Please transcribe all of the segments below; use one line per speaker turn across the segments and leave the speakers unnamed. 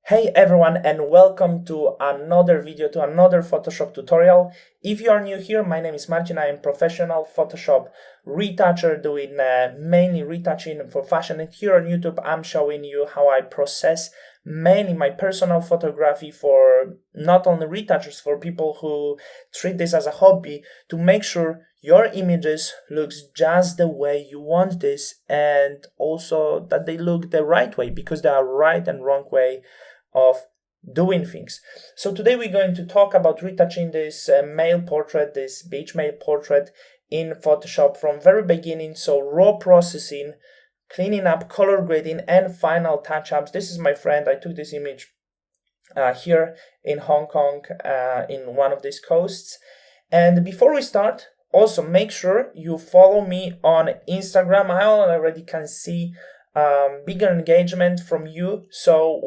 Hey everyone, and welcome to another video, to another Photoshop tutorial. If you are new here, my name is Marcin. I am professional Photoshop retoucher doing mainly retouching for fashion, and here on YouTube I'm showing you how I process mainly my personal photography for not only retouchers, for people who treat this as a hobby, to make sure your images looks just the way you want this, and also that they look the right way, because there are right and wrong way of doing things. So today we're going to talk about retouching this male portrait, this beach male portrait in Photoshop from very beginning. So raw processing, cleaning up, color grading, and final touch-ups. This is my friend. I took this image here in Hong Kong, in one of these coasts. And before we start, also make sure you follow me on Instagram. I already can see bigger engagement from you. So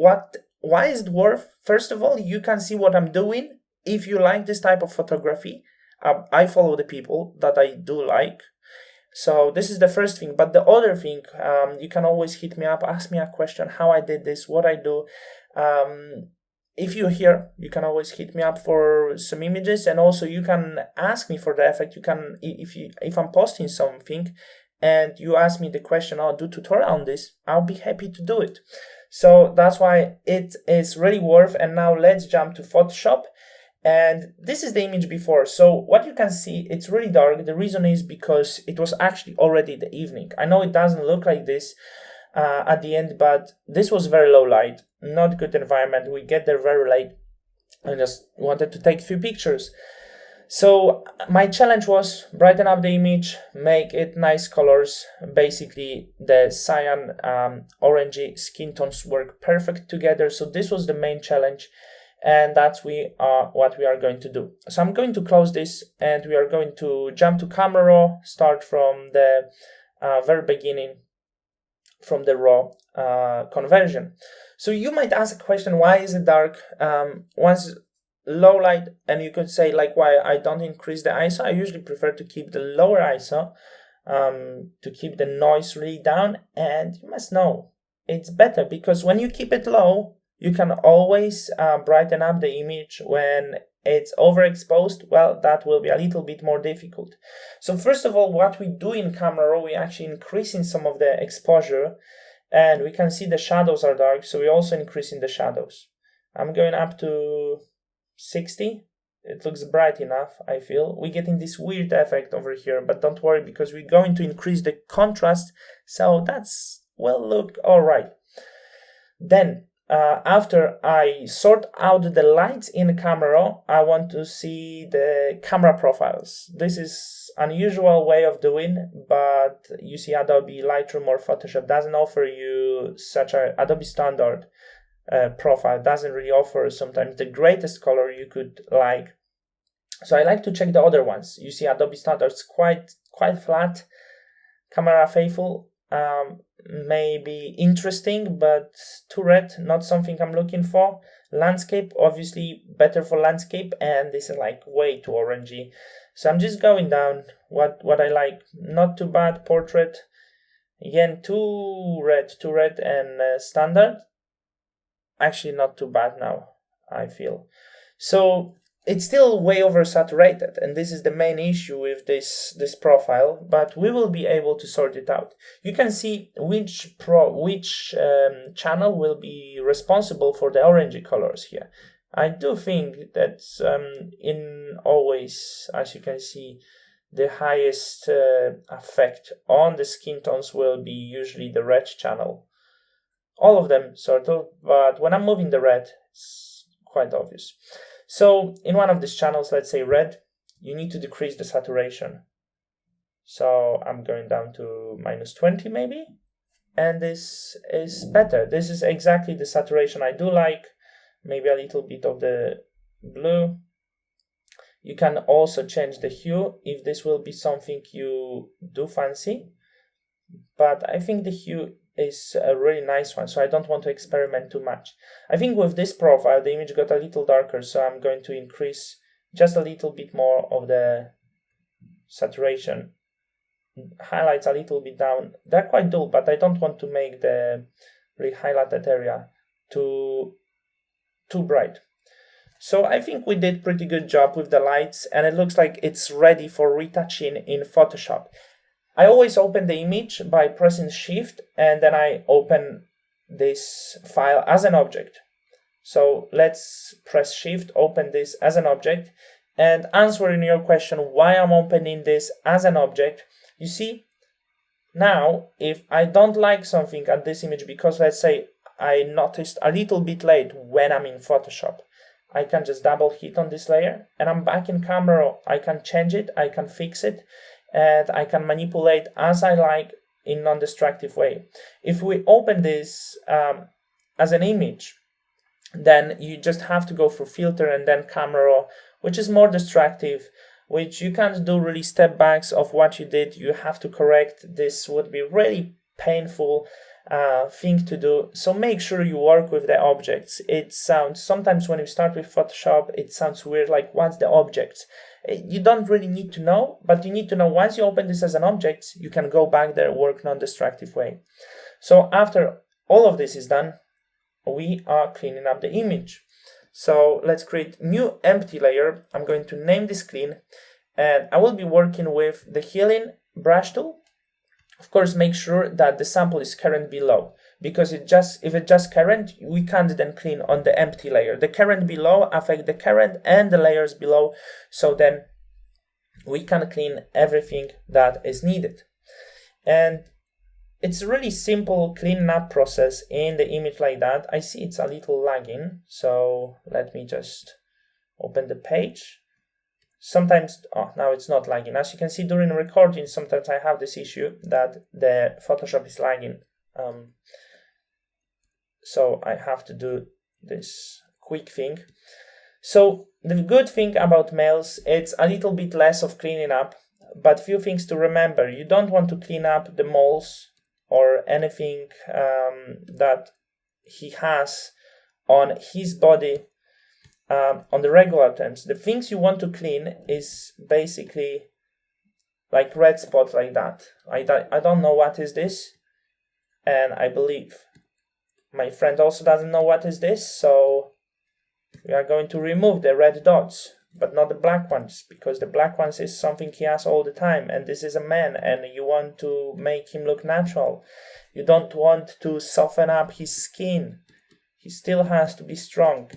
why is it worth? First of all, you can see what I'm doing. If you like this type of photography, I follow the people that I do like. So this is the first thing. But the other thing, you can always hit me up, ask me a question, how I did this, what I do. If you're here, you can always hit me up for some images, and also you can ask me for the effect. You can, if I'm posting something and you ask me the question, I'll do tutorial on this, I'll be happy to do it. So that's why it is really worth. And now let's jump to Photoshop. And this is the image before. So what you can see, it's really dark. The reason is because it was actually already the evening. I know it doesn't look like this at the end, but this was very low light, not good environment. We get there very late. I just wanted to take a few pictures. So my challenge was brighten up the image, make it nice colors. Basically, the cyan, orangey skin tones work perfect together. So this was the main challenge, and that's what we are going to do. So I'm going to close this, and we are going to jump to camera raw, start from the very beginning, from the raw conversion. So you might ask a question, why is it dark? Once low light, and you could say like why I don't increase the ISO. I usually prefer to keep the lower ISO, to keep the noise really down. And you must know it's better, because when you keep it low, you can always brighten up the image. When it's overexposed, well, that will be a little bit more difficult. So first of all, what we do in camera raw, we actually increasing some of the exposure, and we can see the shadows are dark, so we're also increasing the shadows. I'm going up to 60. It looks bright enough, I feel. We're getting this weird effect over here, but don't worry, because we're going to increase the contrast, so that's will look all right. Then after I sort out the lights in camera, I want to see the camera profiles. This is unusual way of doing, but you see Adobe Lightroom or Photoshop doesn't offer you such a Adobe standard profile, doesn't really offer sometimes the greatest color you could like. So I like to check the other ones. You see Adobe standards quite flat. Camera faithful, maybe interesting, but too red, not something I'm looking for. Landscape, obviously better for landscape, and this is like way too orangey. So I'm just going down what I like. Not too bad. Portrait, again, too red, and standard. Actually not too bad now, I feel. So it's still way oversaturated, and this is the main issue with this profile, but we will be able to sort it out. You can see which channel will be responsible for the orangey colors here. I do think that in always, as you can see, the highest effect on the skin tones will be usually the red channel. All of them, sort of, but when I'm moving the red, it's quite obvious. So in one of these channels, let's say red, you need to decrease the saturation. So I'm going down to -20 maybe, and this is better. This is exactly the saturation I do like. Maybe a little bit of the blue. You can also change the hue if this will be something you do fancy, but I think the hue is a really nice one, so I don't want to experiment too much. I think with this profile, the image got a little darker, so I'm going to increase just a little bit more of the saturation. Highlights a little bit down. They're quite dull, but I don't want to make the really highlighted area too too bright. So I think we did pretty good job with the lights, and it looks like it's ready for retouching in Photoshop. I always open the image by pressing Shift, and then I open this file as an object. So let's press Shift, open this as an object, and answering your question why I'm opening this as an object, you see, now if I don't like something at this image, because let's say I noticed a little bit late when I'm in Photoshop, I can just double hit on this layer and I'm back in camera. I can change it, I can fix it, and I can manipulate as I like in non-destructive way. If we open this as an image, then you just have to go through filter and then camera, which is more destructive, which you can't do really step backs of what you did. You have to correct. This would be really painful thing to do. So make sure you work with the objects. It sounds, sometimes when you start with Photoshop, it sounds weird, like what's the objects? You don't really need to know, but you need to know once you open this as an object, you can go back there, work non-destructive way. So after all of this is done, we are cleaning up the image. So let's create new empty layer. I'm going to name this clean, and I will be working with the healing brush tool. Of course, make sure that the sample is current below, because if it just current, we can't then clean on the empty layer. The current below affect the current and the layers below, so then we can clean everything that is needed. And it's a really simple cleaning up process in the image like that. I see it's a little lagging, so let me just open the page. Sometimes, oh, now it's not lagging. As you can see during recording, sometimes I have this issue that the Photoshop is lagging. So I have to do this quick thing. So the good thing about males, it's a little bit less of cleaning up, but few things to remember. You don't want to clean up the moles or anything that he has on his body on the regular terms. The things you want to clean is basically like red spots like that. I don't know what is this, and I believe my friend also doesn't know what is this, so we are going to remove the red dots, but not the black ones, because the black ones is something he has all the time, and this is a man, and you want to make him look natural. You don't want to soften up his skin. He still has to be strong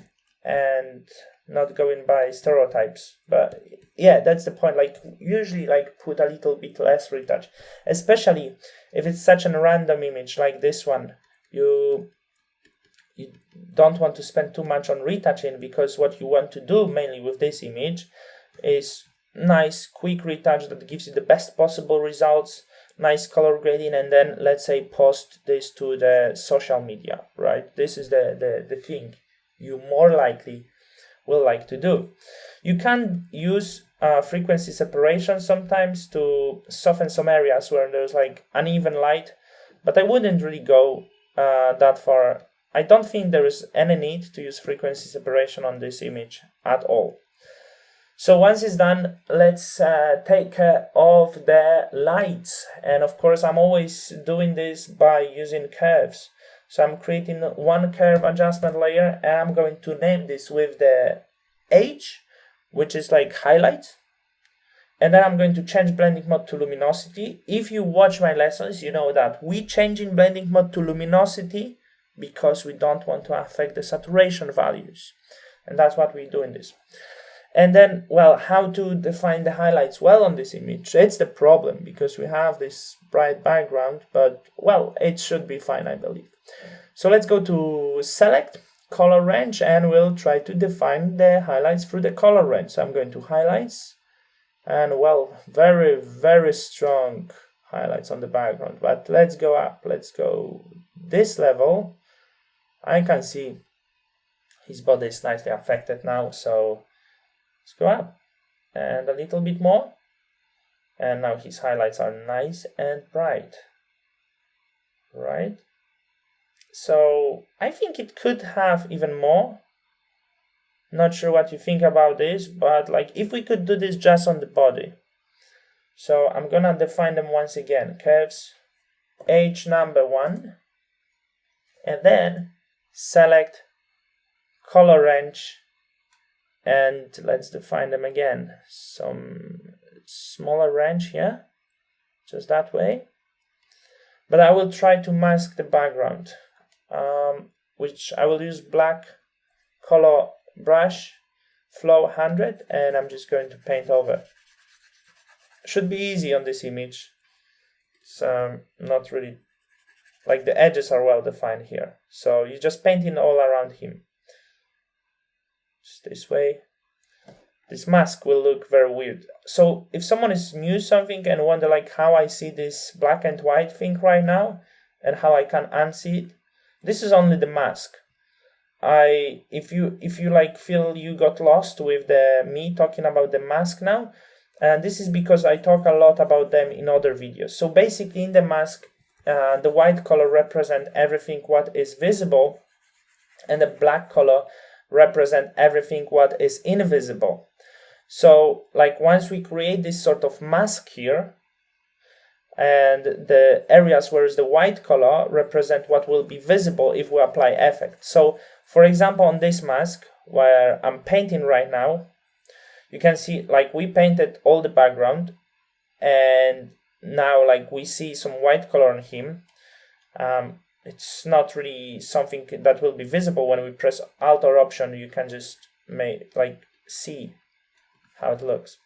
and not going by stereotypes. But yeah, that's the point. Like usually like put a little bit less retouch, especially if it's such a random image like this one. You don't want to spend too much on retouching, because what you want to do mainly with this image is nice quick retouch that gives you the best possible results, nice color grading, and then let's say post this to the social media, right? This is the thing you more likely will like to do. You can use frequency separation sometimes to soften some areas where there's like uneven light, but I wouldn't really go that far. I don't think there is any need to use frequency separation on this image at all. So once it's done, let's take care of the lights. And of course, I'm always doing this by using curves. So I'm creating one curve adjustment layer, and I'm going to name this with the H, which is like highlight. And then I'm going to change blending mode to luminosity. If you watch my lessons, you know that we change in blending mode to luminosity because we don't want to affect the saturation values. And that's what we do in this. And then, well, how to define the highlights well on this image? It's the problem, because we have this bright background, but well, it should be fine, I believe. So let's go to select color range, and we'll try to define the highlights through the color range. So I'm going to highlights, and well, very, very strong highlights on the background. But let's go up, let's go this level. I can see his body is nicely affected now, so let's go up and a little bit more, and now his highlights are nice and bright, right? So I think it could have even more. Not sure what you think about this, but like if we could do this just on the body. So I'm gonna define them once again. Curves, H number 1, and then select color range, and let's define them again. Some smaller range here, just that way. But I will try to mask the background, which I will use black color brush, flow 100, and I'm just going to paint over. Should be easy on this image. It's not really, like the edges are well defined here. So you're just painting all around him. Just this way. This mask will look very weird. So if someone is new something and wonder like how I see this black and white thing right now and how I can unsee it, this is only the mask. If you like feel you got lost with me talking about the mask now, and this is because I talk a lot about them in other videos. So basically in the mask, the white color represent everything what is visible, and the black color represent everything what is invisible. So like once we create this sort of mask here, and the areas where is the white color represent what will be visible if we apply effect. So for example, on this mask where I'm painting right now, you can see like we painted all the background, and now like we see some white color on him. It's not really something that will be visible. When we press Alt or Option, you can just see how it looks.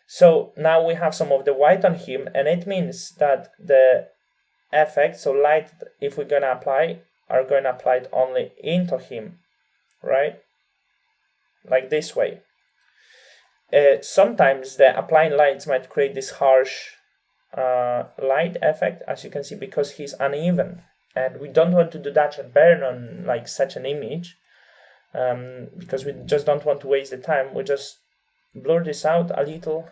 So now we have some of the white on him, and it means that the effect, so light, if we're gonna apply, are gonna apply it only into him, right? Like this way. Sometimes the applying lights might create this harsh light effect, as you can see, because he's uneven, and we don't want to do that and burn on like such an image, because we just don't want to waste the time. We just blur this out a little,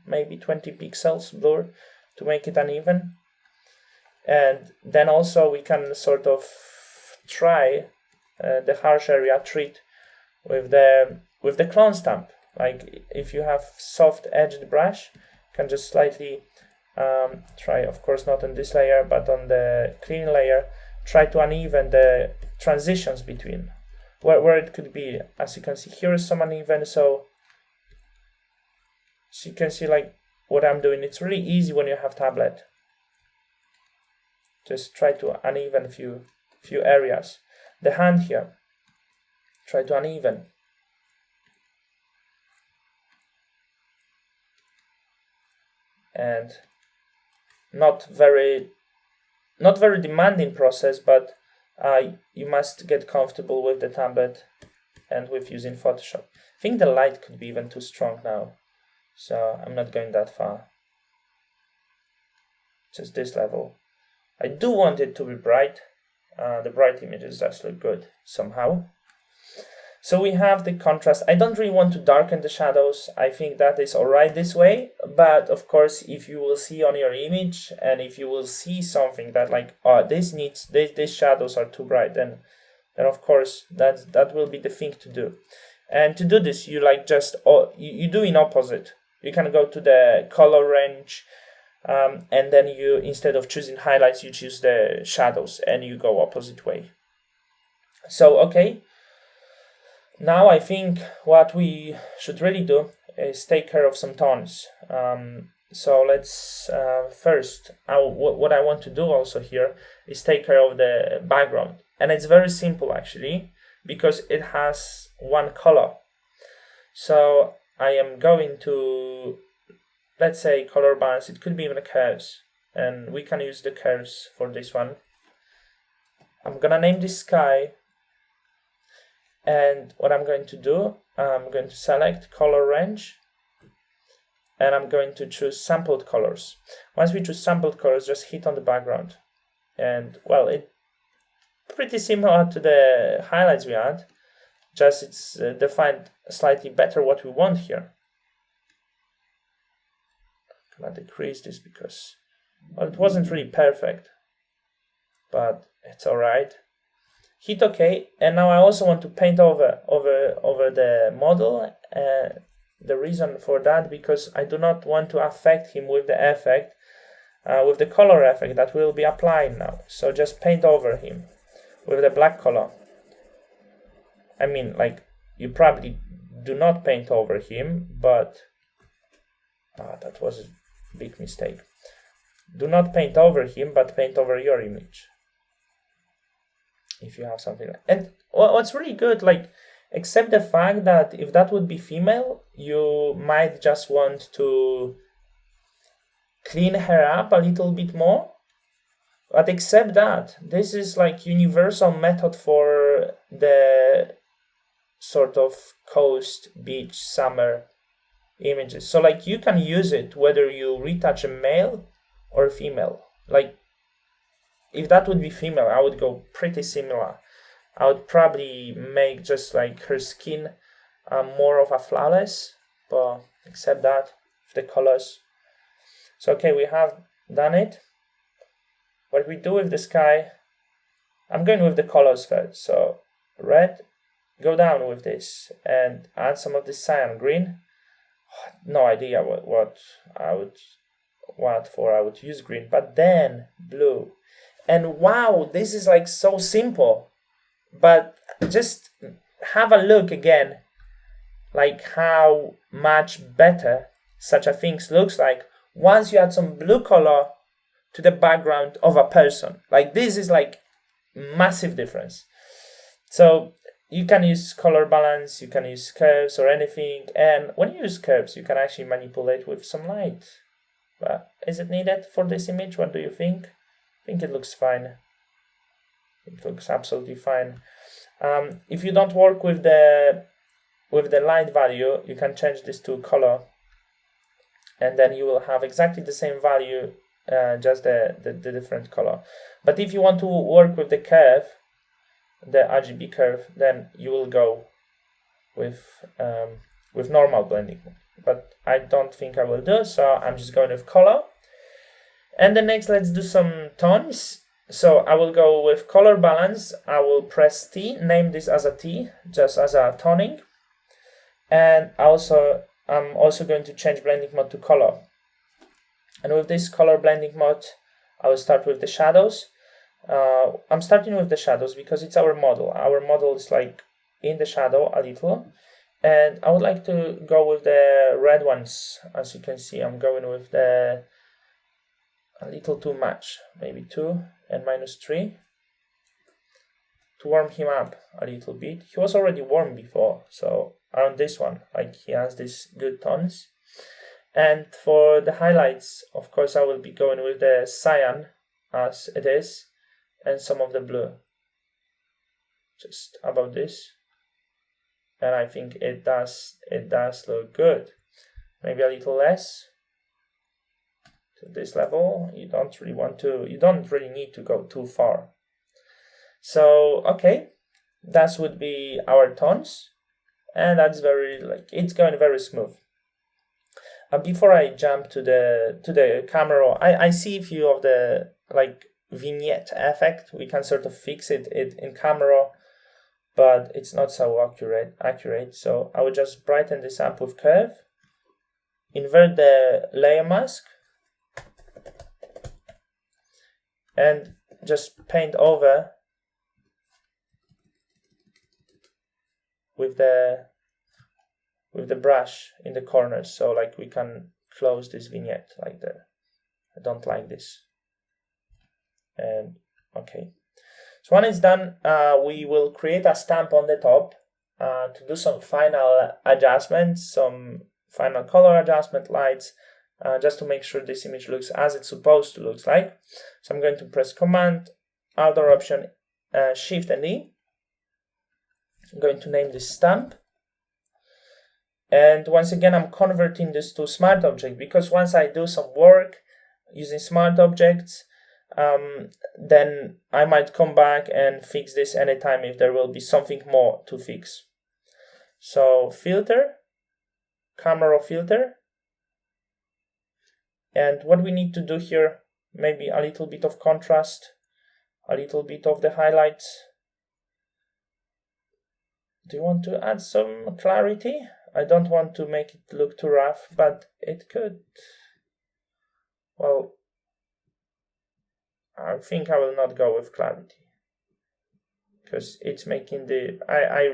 maybe 20 pixels blur to make it uneven. And then also we can sort of try the harsh area treat with the clone stamp. Like if you have soft edged brush, you can just slightly try, of course not on this layer, but on the clean layer, try to uneven the transitions between where it could be. As you can see, here is some uneven, so you can see like what I'm doing. It's really easy when you have tablet. Just try to uneven few areas. The hand here, try to uneven. And not very demanding process, but you must get comfortable with the tablet and with using Photoshop. I think the light could be even too strong now, so I'm not going that far. Just this level. I do want it to be bright. The bright images just look good somehow. So we have the contrast. I don't really want to darken the shadows. I think that is alright this way. But of course, if you will see on your image, and if you will see something that like, oh, these shadows are too bright, then of course that will be the thing to do. And to do this, you like just you do in opposite. You can go to the color range, and then you, instead of choosing highlights, you choose the shadows, and you go opposite way. So okay. Now I think what we should really do is take care of some tones. So let's first, what I want to do also here is take care of the background. And it's very simple actually, because it has one color. So I am going to, let's say, color balance. It could be even curves, and we can use the curves for this one. I'm gonna name this sky. And what I'm going to do, I'm going to select color range, and I'm going to choose sampled colors. Once we choose sampled colors, just hit on the background. And well, it's pretty similar to the highlights we had, just it's defined slightly better what we want here. I'm gonna decrease this because, well, it wasn't really perfect, but it's alright. Hit OK, and now I also want to paint over the model. The reason for that, because I do not want to affect him with the effect, with the color effect that will be applying now. So just paint over him with the black color. I mean, like, you probably do not paint over him, but that was a big mistake. Do not paint over him, but paint over your image. If you have something like, and what's really good, like, except the fact that if that would be female, you might just want to clean her up a little bit more. But except that, this is like universal method for the sort of coast, beach, summer images. So like you can use it whether you retouch a male or female. Like if that would be female, I would go pretty similar. I would probably make just like her skin more of a flawless, but except that, the colors. So okay, we have done it. What we do with the sky, I'm going with the colors first. So red, go down with this and add some of this cyan green. No idea what I would use green, but then blue. And wow, this is like so simple, but just have a look again, like how much better such a thing looks like once you add some blue color to the background of a person. Like this is like massive difference. So you can use color balance, you can use curves or anything, and when you use curves you can actually manipulate with some light. But is it needed for this image? What do you think? I think it looks fine. It looks absolutely fine. If you don't work with the light value, you can change this to color, and then you will have exactly the same value, just the different color. But if you want to work with the curve, the RGB curve, then you will go with normal blending. But I don't think I will do, so I'm just going with color. And then next, let's do some tones. So I will go with color balance. I will press T, name this as a T, just as a toning. And I'm also going to change blending mode to color. And with this color blending mode, I will start with the shadows. I'm starting with the shadows because it's our model. Our model is like in the shadow a little. And I would like to go with the red ones. As you can see, I'm going with a little too much, maybe 2 and -3, to warm him up a little bit. He was already warm before, so around this one, like he has these good tones. And for the highlights, of course, I will be going with the cyan as it is, and some of the blue, just about this. And I think it does look good. Maybe a little less to this level. You don't really need to go too far. So okay, that would be our tones, and that's it's going very smooth. Before I jump to the camera, I see a few of the like vignette effect. We can sort of fix it in camera, but it's not so accurate. So I will just brighten this up with curve, invert the layer mask, and just paint over with the brush in the corners, so like we can close this vignette like that. I don't like this. And okay, so when it's done, we will create a stamp on the top to do some final adjustments, some final color adjustment, lights, just to make sure this image looks as it's supposed to look like. So I'm going to press Command, Alt or Option, Shift and E. I'm going to name this stamp. And once again, I'm converting this to smart object, because once I do some work using smart objects, then I might come back and fix this anytime if there will be something more to fix. So filter, camera filter. And what we need to do here, maybe a little bit of contrast, a little bit of the highlights. Do you want to add some clarity? I don't want to make it look too rough, but it could. Well, I think I will not go with clarity, because it's making the, I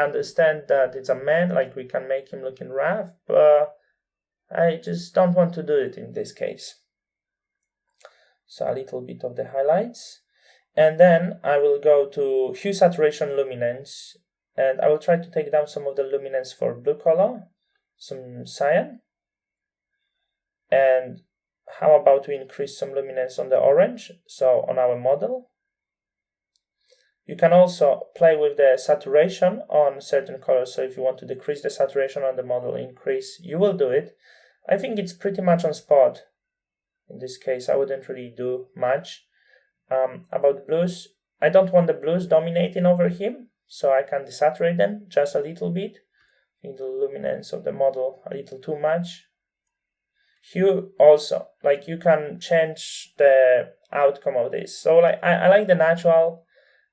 understand that it's a man, like we can make him looking rough, but I just don't want to do it in this case. So a little bit of the highlights. And then I will go to hue, saturation, luminance, and I will try to take down some of the luminance for blue color, some cyan. And how about we increase some luminance on the orange, so on our model. You can also play with the saturation on certain colors, so if you want to decrease the saturation on the model, increase, you will do it. I think it's pretty much on spot. In this case, I wouldn't really do much. About blues, I don't want the blues dominating over him, so I can desaturate them just a little bit. I think the luminance of the model a little too much. Hue also, like you can change the outcome of this. So like I like the natural,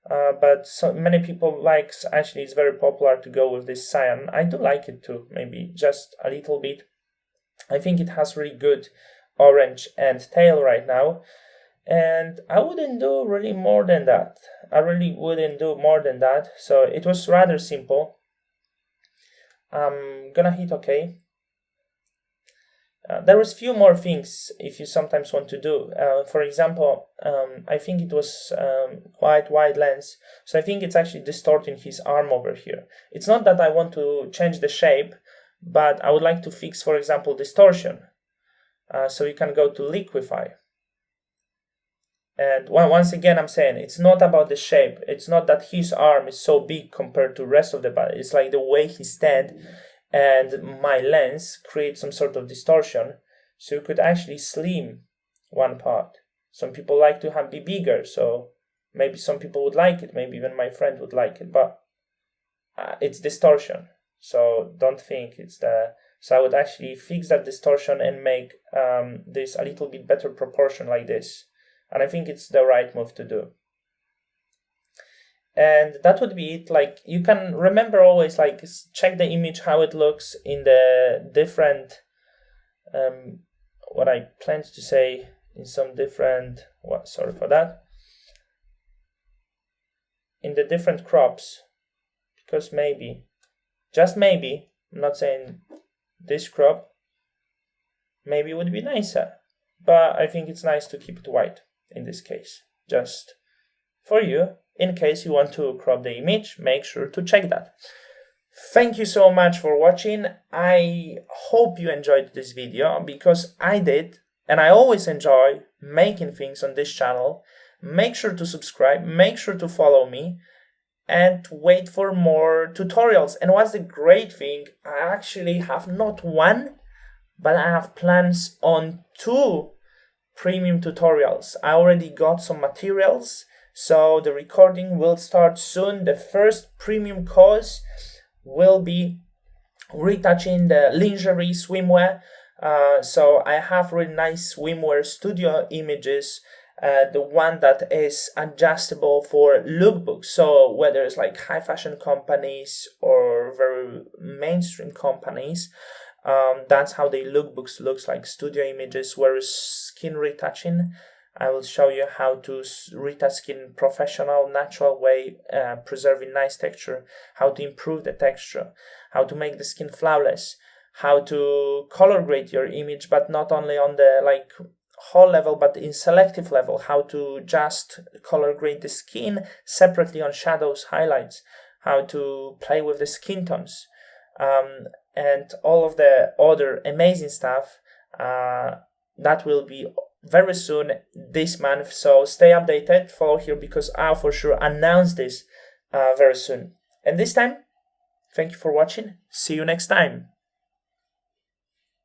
but so many people like, actually it's very popular to go with this cyan. I do like it too, maybe just a little bit. I think it has really good orange and tail right now. And I wouldn't do really more than that. I really wouldn't do more than that. So it was rather simple. I'm gonna hit OK. There was few more things if you sometimes want to do. For example, I think it was quite wide lens. So I think it's actually distorting his arm over here. It's not that I want to change the shape, but I would like to fix, for example, distortion. So you can go to liquify. And once again, I'm saying it's not about the shape. It's not that his arm is so big compared to the rest of the body. It's like the way he stands and my lens creates some sort of distortion. So you could actually slim one part. Some people like to be bigger. So maybe some people would like it. Maybe even my friend would like it. But it's distortion. So don't think it's the... So I would actually fix that distortion and make this a little bit better proportion like this. And I think it's the right move to do. And that would be it. Like, you can remember always, like, check the image, how it looks in the different, what I planned to say in some different, sorry for that, in the different crops, because maybe, just maybe, I'm not saying this crop, maybe would be nicer, but I think it's nice to keep it white. In this case, just for you, in case you want to crop the image, make sure to check that. Thank you so much for watching. I hope you enjoyed this video, because I did, and I always enjoy making things on this channel. Make sure to subscribe, make sure to follow me, and wait for more tutorials. And what's the great thing, I actually have not one, but I have plans on 2 premium tutorials. I already got some materials, so the recording will start soon. The first premium course will be retouching the lingerie swimwear. So I have really nice swimwear studio images, the one that is adjustable for lookbooks. So whether it's like high fashion companies or very mainstream companies, that's how the lookbooks looks like, studio images. Whereas skin retouching, I will show you how to retouch skin professional, natural way, preserving nice texture, how to improve the texture, how to make the skin flawless, how to color grade your image, but not only on the like whole level, but in selective level, how to just color grade the skin separately on shadows, highlights, how to play with the skin tones. And all of the other amazing stuff that will be very soon this month. So stay updated, follow here, because I'll for sure announce this very soon. And this time, thank you for watching. See you next time.